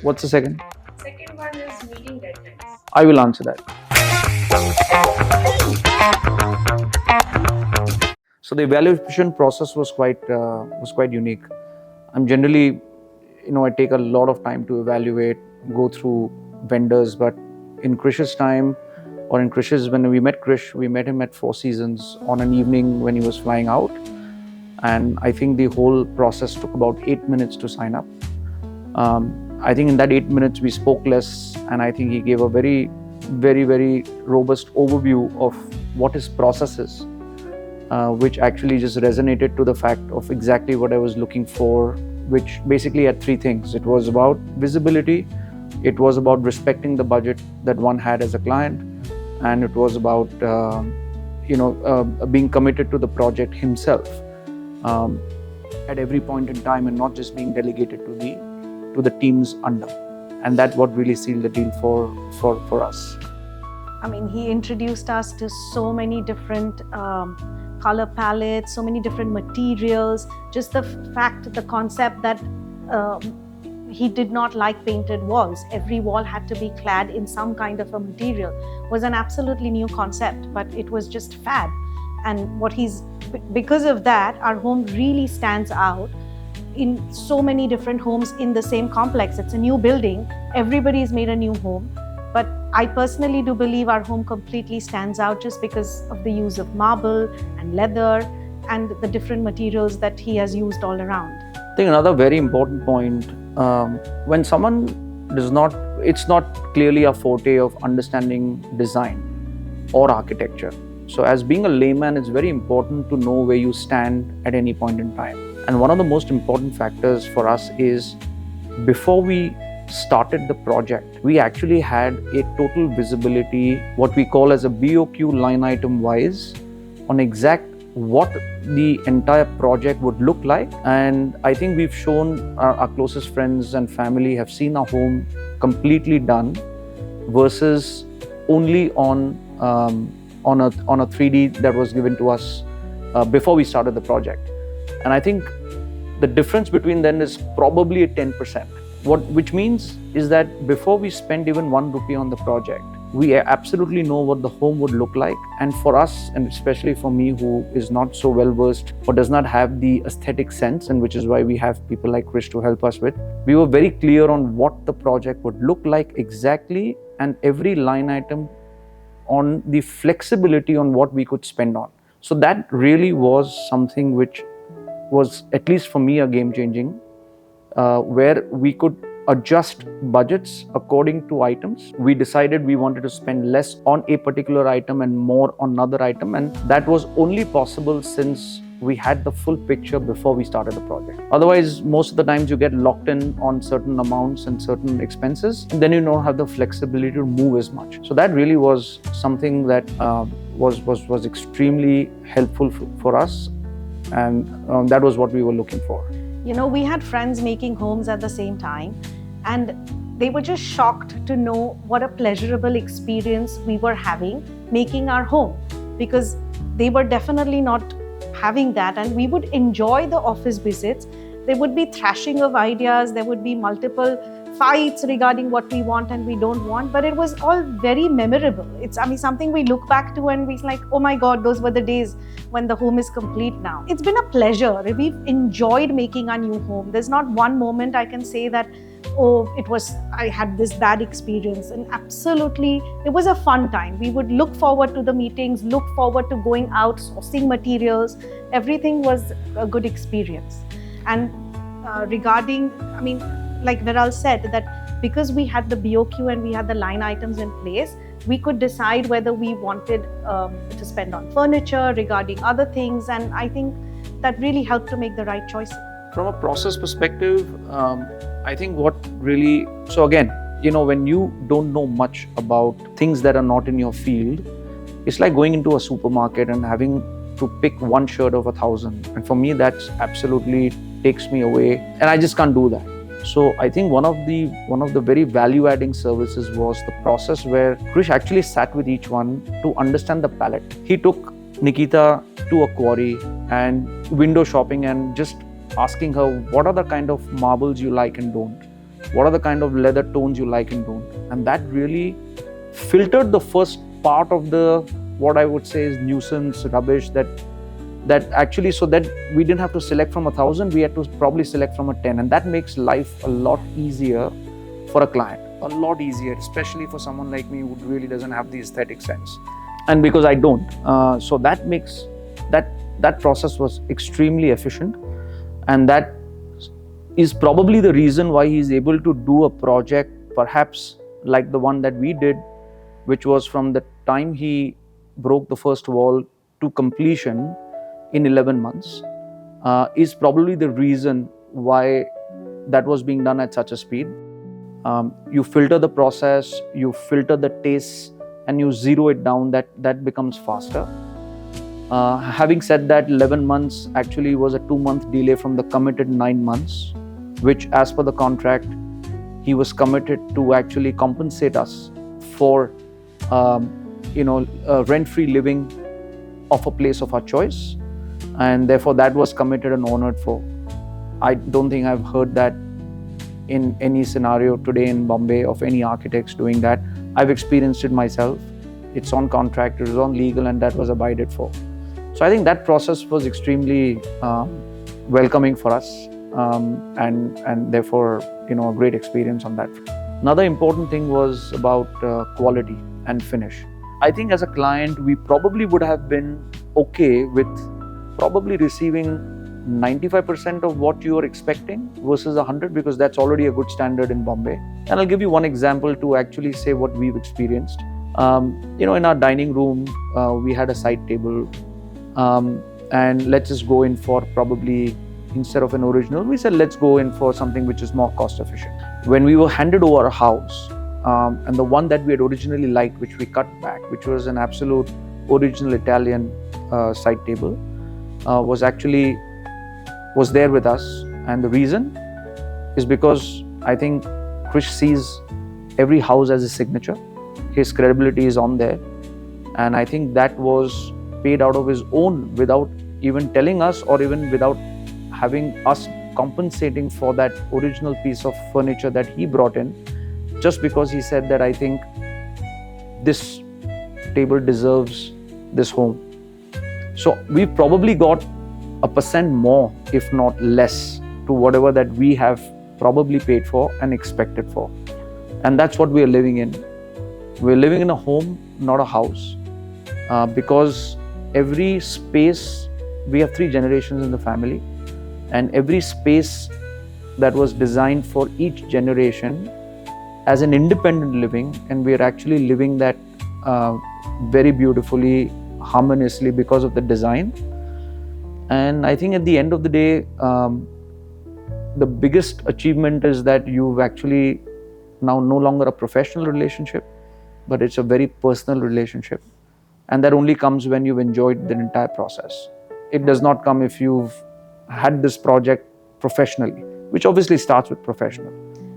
What's the second? Second one is meeting deadlines. I will answer that. So the evaluation process was quite unique. I'm generally, I take a lot of time to evaluate, go through vendors, but in Krish's time, or in Krish's, when we met Krish, we met him at Four Seasons on an evening when he was flying out. And I think the whole process took about 8 minutes to sign up. I think in that 8 minutes we spoke less, and I think he gave a very, very, very robust overview of what his process is, which actually just resonated to the fact of exactly what I was looking for, which basically had three things. It was about visibility, it was about respecting the budget that one had as a client, and it was about being committed to the project himself at every point in time, and not just being delegated to the teams under. And that's what really sealed the deal for us. I mean, he introduced us to so many different color palettes, so many different materials. Just the concept that he did not like painted walls. Every wall had to be clad in some kind of a material was an absolutely new concept, but it was just fab. And because of that, our home really stands out in so many different homes in the same complex. It's a new building, everybody's made a new home. But I personally do believe our home completely stands out just because of the use of marble and leather and the different materials that he has used all around. I think another very important point, when someone it's not clearly a forte of understanding design or architecture. So as being a layman, it's very important to know where you stand at any point in time. And one of the most important factors for us is, before we started the project, we actually had a total visibility, what we call as a BOQ line item wise, on exact what the entire project would look like. And I think we've shown our closest friends and family have seen our home completely done versus only on a 3D that was given to us before we started the project. And I think the difference between them is probably a 10%. Which means is that before we spend even 1 rupee on the project, we absolutely know what the home would look like. And for us, and especially for me, who is not so well versed or does not have the aesthetic sense, and which is why we have people like Krish to help us with, we were very clear on what the project would look like exactly, and every line item on the flexibility on what we could spend on. So that really was something which was, at least for me, a game-changing, where we could adjust budgets according to items. We decided we wanted to spend less on a particular item and more on another item, and that was only possible since we had the full picture before we started the project. Otherwise, most of the times you get locked in on certain amounts and certain expenses, and then you don't have the flexibility to move as much. So that really was something that was extremely helpful for us, and that was what we were looking for. You know, we had friends making homes at the same time, and they were just shocked to know what a pleasurable experience we were having making our home, because they were definitely not having that. And we would enjoy the office visits. There would be thrashing of ideas, there would be multiple fights regarding what we want and we don't want, but it was all very memorable. It's, something we look back to and we're like, oh my God, those were the days when the home is complete now. It's been a pleasure. We've enjoyed making our new home. There's not one moment I can say that, I had this bad experience. And absolutely, it was a fun time. We would look forward to the meetings, look forward to going out, sourcing materials. Everything was a good experience. And regarding, like Viral said, that because we had the BOQ and we had the line items in place, we could decide whether we wanted to spend on furniture, regarding other things. And I think that really helped to make the right choices. From a process perspective, I think so again, when you don't know much about things that are not in your field, it's like going into a supermarket and having to pick one shirt of 1,000. And for me, that's absolutely takes me away, and I just can't do that. So I think one of the very value-adding services was the process where Krish actually sat with each one to understand the palette. He took Nikita to a quarry and window shopping and just asking her, what are the kind of marbles you like and don't? what are the kind of leather tones you like and don't. And that really filtered the first part of the, what I would say is nuisance, rubbish, that actually, so that we didn't have to select from 1,000, we had to probably select from a 10. And that makes life a lot easier for a client, a lot easier, especially for someone like me who really doesn't have the aesthetic sense. And because I don't, so that makes, that process was extremely efficient. And that is probably the reason why he's able to do a project perhaps like the one that we did, which was from the time he broke the first wall to completion in 11 months, is probably the reason why that was being done at such a speed. You filter the process, you filter the tastes, and you zero it down, that becomes faster. Having said that, 11 months actually was a 2-month delay from the committed 9 months, which as per the contract, he was committed to actually compensate us for rent-free living of a place of our choice. And therefore that was committed and honored for. I don't think I've heard that in any scenario today in Bombay of any architects doing that. I've experienced it myself. It's on contract, it was on legal, and that was abided for. So I think that process was extremely welcoming for us, and therefore a great experience on that. Another important thing was about quality and finish. I think as a client, we probably would have been okay with probably receiving 95% of what you are expecting versus 100, because that's already a good standard in Bombay. And I'll give you one example to actually say what we've experienced. In our dining room, we had a side table, and let's just go in for probably, instead of an original, we said let's go in for something which is more cost efficient. When we were handed over a house, and the one that we had originally liked, which we cut back, which was an absolute original Italian side table, was there with us. And the reason is because I think Krish sees every house as a signature. His credibility is on there. And I think that was paid out of his own without even telling us, or even without having us compensating for that original piece of furniture that he brought in, just because he said that I think this table deserves this home. So we probably got 1% more, if not less, to whatever that we have probably paid for and expected for. And that's what we are living in. We're living in a home, not a house, because every space, we have 3 generations in the family, and every space that was designed for each generation as an independent living, and we are actually living that very beautifully, harmoniously because of the design. And I think at the end of the day, the biggest achievement is that you've actually now no longer a professional relationship, but it's a very personal relationship. And that only comes when you've enjoyed the entire process. It does not come if you've had this project professionally, which obviously starts with professional.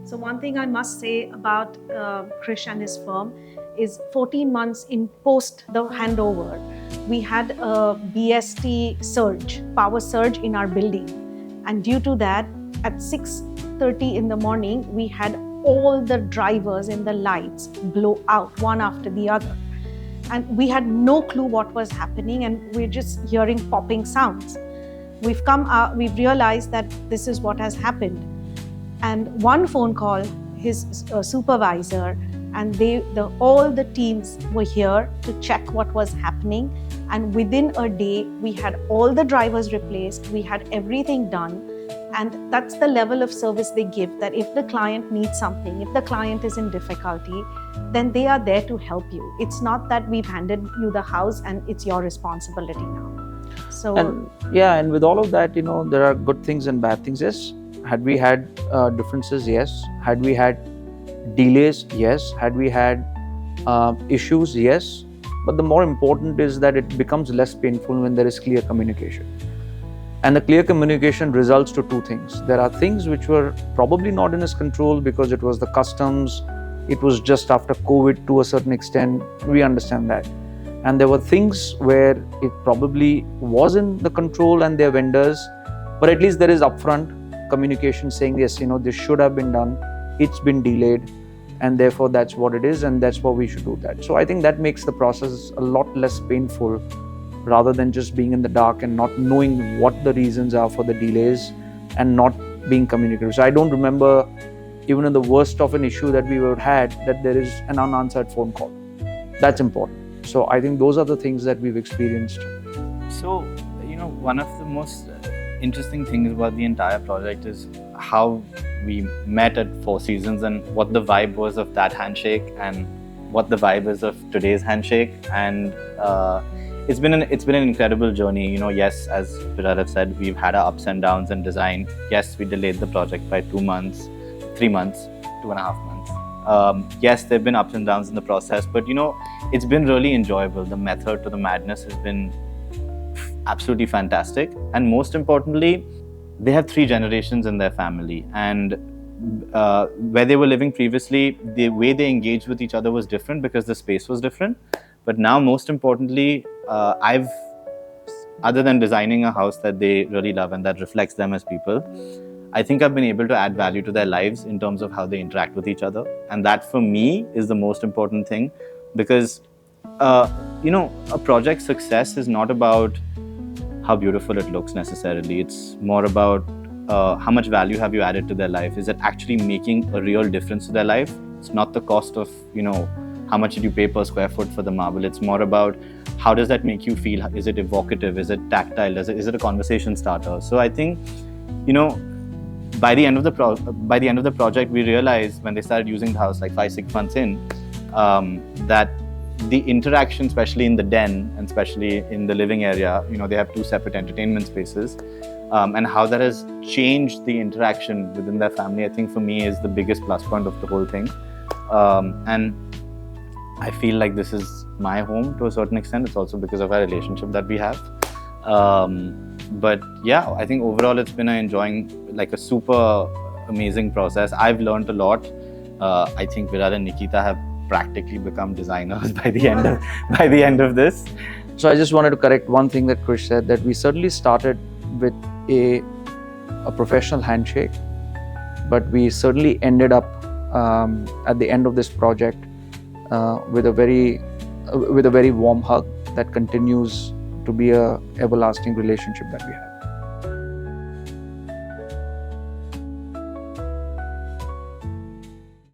So one thing I must say about Krish and his firm is 14 months in post the handover, we had a BST surge, power surge in our building. And due to that, at 6:30 in the morning, we had all the drivers and the lights blow out one after the other. And we had no clue what was happening, and we're just hearing popping sounds. We've come out, we've realized that this is what has happened. And one phone call, his supervisor, and all the teams were here to check what was happening. And within a day, we had all the drivers replaced, we had everything done. And that's the level of service they give, that if the client needs something, if the client is in difficulty, then they are there to help you. It's not that we've handed you the house and it's your responsibility now. So, and with all of that, there are good things and bad things. Yes. Had we had differences? Yes. Had we had delays? Yes. Had we had issues? Yes. But the more important is that it becomes less painful when there is clear communication. And the clear communication results to 2 things. There are things which were probably not in his control because it was the customs, it was just after COVID to a certain extent, we understand that. And there were things where it probably was in the control and their vendors, but at least there is upfront communication saying, yes, this should have been done, it's been delayed, and therefore that's what it is, and that's why we should do that. So I think that makes the process a lot less painful, rather than just being in the dark and not knowing what the reasons are for the delays and not being communicative. So I don't remember, even in the worst of an issue that we would had, that there is an unanswered phone call. That's important. So I think those are the things that we've experienced. So, one of the most interesting things about the entire project is how we met at Four Seasons and what the vibe was of that handshake and what the vibe is of today's handshake. And it's been an incredible journey. Yes, as Virat said, we've had our ups and downs in design. Yes, we delayed the project by 2 months, 3 months, 2.5 months. Yes, there have been ups and downs in the process, but it's been really enjoyable. The method to the madness has been absolutely fantastic. And most importantly, they have 3 generations in their family. And where they were living previously, the way they engaged with each other was different because the space was different. But now, most importantly, other than designing a house that they really love and that reflects them as people, I think I've been able to add value to their lives in terms of how they interact with each other. And that, for me, is the most important thing, because, a project success is not about how beautiful it looks necessarily. It's more about how much value have you added to their life. Is it actually making a real difference to their life? It's not the cost of, how much did you pay per square foot for the marble. It's more about how does that make you feel? Is it evocative? Is it tactile? Is it a conversation starter? So I think, by the end of the project, we realized when they started using the house, like 5-6 months in, that the interaction, especially in the den and especially in the living area, they have 2 separate entertainment spaces, and how that has changed the interaction within their family, I think for me is the biggest plus point of the whole thing. And I feel like this is my home to a certain extent. It's also because of our relationship that we have. But yeah, I think overall it's been a super amazing process. I've learned a lot. I think Virat and Nikita have practically become designers by the end of this. So I just wanted to correct one thing that Krish said, that we certainly started with a professional handshake, but we certainly ended up at the end of this project with a very warm hug that continues to be a everlasting relationship that we have.